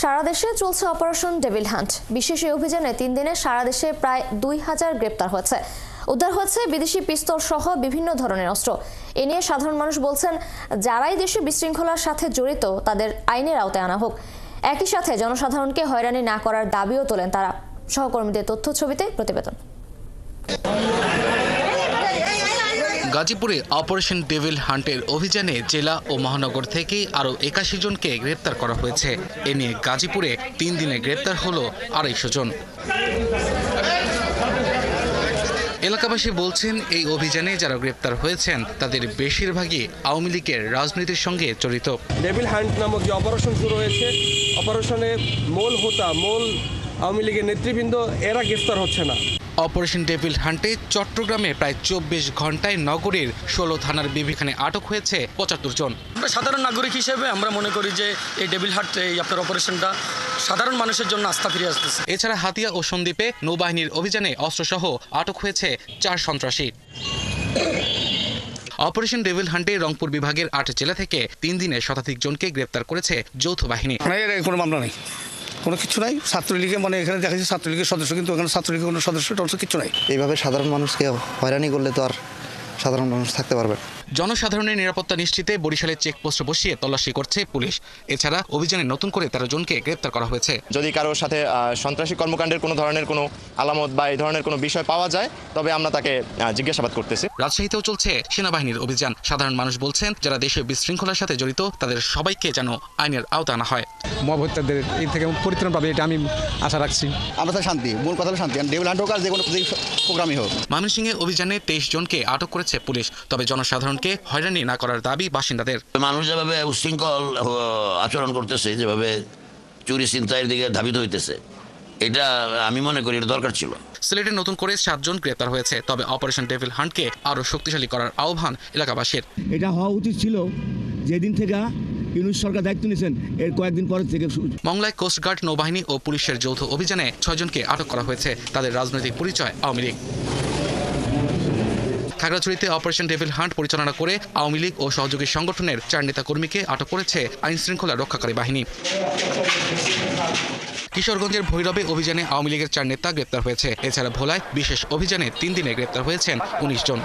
সারা দেশে চলছে operation Devil hunt. বিশেষ এই অভিযানে 3 দিনে সারা দেশে প্রায় 2000 গ্রেপ্তার হয়েছে। উদ্ধার হয়েছে বিদেশি পিস্তল সহ বিভিন্ন ধরনের অস্ত্র। এ নিয়ে সাধারণ মানুষ বলছেন, যারাই দেশে বিশৃঙ্খলার সাথে জড়িত তাদের আইনের আওতায় আনা হোক। একই সাথে জনসাধারণকে হয়রানি না করার দাবিও তোলেন তারা। সহকর্মীদের তথ্য ছবিতে প্রতিবেদন। গাজীপুরে অপারেশন ডেভিল হান্টের অভিযানে জেলা ও মহানগর থেকে আরও 81 জনকে গ্রেপ্তার করা হয়েছে। এ নিয়ে গাজীপুরে 3 দিনে গ্রেপ্তার হলো 250 জন। এলাকাবাসী বলছেন, এই অভিযানে যারা গ্রেপ্তার হয়েছেন তাদের বেশিরভাগই আওয়ামী লীগের রাজনীতির সঙ্গে জড়িত। ডেভিল হান্ট নামক যে অপারেশন শুরু হয়েছে, অপারেশনে মূল আওয়ামী লীগের নেতৃবৃন্দ এরা গ্রেফতার হচ্ছে না। অপারেশন ডেভিল হান্টে চট্টগ্রামে প্রায় 24 ঘন্টায় নগরীর 16 থানার বিভিখানে আটক হয়েছে 75 জন। আমরা সাধারণ নাগরিক হিসেবে আমরা মনে করি যে এই ডেভিল হান্ট এই আপনার অপারেশনটা সাধারণ মানুষের জন্য আস্থা ফিরে আসতেছে। এছাড়া হাতিয়া ও সন্দ্বীপে নৌবাহিনীর অভিযানে অস্ত্রসহ আটক হয়েছে 4 সন্ত্রাসী। অপারেশন ডেভিল হান্টে রংপুর বিভাগের 8 জেলা থেকে 3 দিনে শতাধিক জনকে গ্রেপ্তার করেছে যৌথ বাহিনী। কোনো মামলা নেই, কোনো কিছু নাই। ছাত্রলীগে এখানে দেখা যাচ্ছে ছাত্রলীগের সদস্য, কিন্তু ওখানে ছাত্রলীগের কোনো সদস্য কিছু নাই। এইভাবে সাধারণ মানুষকে হয়রানি করলে তো আর সাধারণ মানুষ থাকতে পারবে। জনসাধারণের নিরাপত্তা নিশ্চিতে বরিশালে চেকপোস্ট বসিয়ে তল্লাশি করছে পুলিশ। এছাড়া অভিযানে নতুন করে 13 জনকে গ্রেপ্তার করা হয়েছে। যদি কারোর সাথে সন্ত্রাসী কর্মকাণ্ডের কোনো ধরনের কোনো আলামত বা এই ধরনের কোনো বিষয় পাওয়া যায়, তবে আমরা তাকে জিজ্ঞাসাবাদ করতেছি। রাজশাহীতেও চলছে সেনাবাহিনীর অভিযান। সাধারণ মানুষ বলছেন, যারা দেশে বিশৃঙ্খলার সাথে জড়িত তাদের সবাইকে যেন আইনের আওতা আনা হয়। মব হত্যাদের এই থেকে পরিত্রাণ পাবে, এটা আমি আশা রাখছি। আমরা তো শান্তি, মূল কথা হলো শান্তি। ডেভিল হান্ট হোক আর যে কোনো প্রোগ্রামই হোক। ময়মনসিংহে অভিযানে 23 জনকে আটক করেছে পুলিশ। তবে জনসাধারণকে হয়রানি না করার দাবি বাসিন্দাদের। মানুষ যেভাবে উশৃঙ্খল আচরণ করতেছে, যেভাবে চুরি ছিনতাইয়ের দিকে ধাবিত হইতেছে, এটা আমি মনে করি এটা দরকার ছিল। সিলেটে নতুন করে 7 জন গ্রেপ্তার হয়েছে। তবে অপারেশন ডেভিল হান্টকে আরও শক্তিশালী করার আহ্বান এলাকাবাসীর। এটা হওয়া উচিত ছিল যেদিন থেকে ইউনূস সরকার দায়িত্ব নিয়েছেন, এর কয়েকদিন পর থেকে। মংলায় কোস্টগার্ড, নৌবাহিনী ও পুলিশের যৌথ অভিযানে 6 জনকে আটক করা হয়েছে। তাদের রাজনৈতিক পরিচয় আওয়ামী লীগ। খাগড়াছড়িতে অপারেশন ডেভিল হান্ট পরিচালনা করে আওয়ামী লীগ ও সহযোগী সংগঠনের 4 নেতা কর্মীকে আটক করেছে আইন শৃঙ্খলা রক্ষাকারী বাহিনী। কিশোরগঞ্জের ভৈরবে অভিযানে আওয়ামী লীগের 4 নেতা গ্রেপ্তার হয়েছে। এছাড়া ভোলায় বিশেষ অভিযানে 3 দিনে গ্রেপ্তার হয়েছেন 19 জন।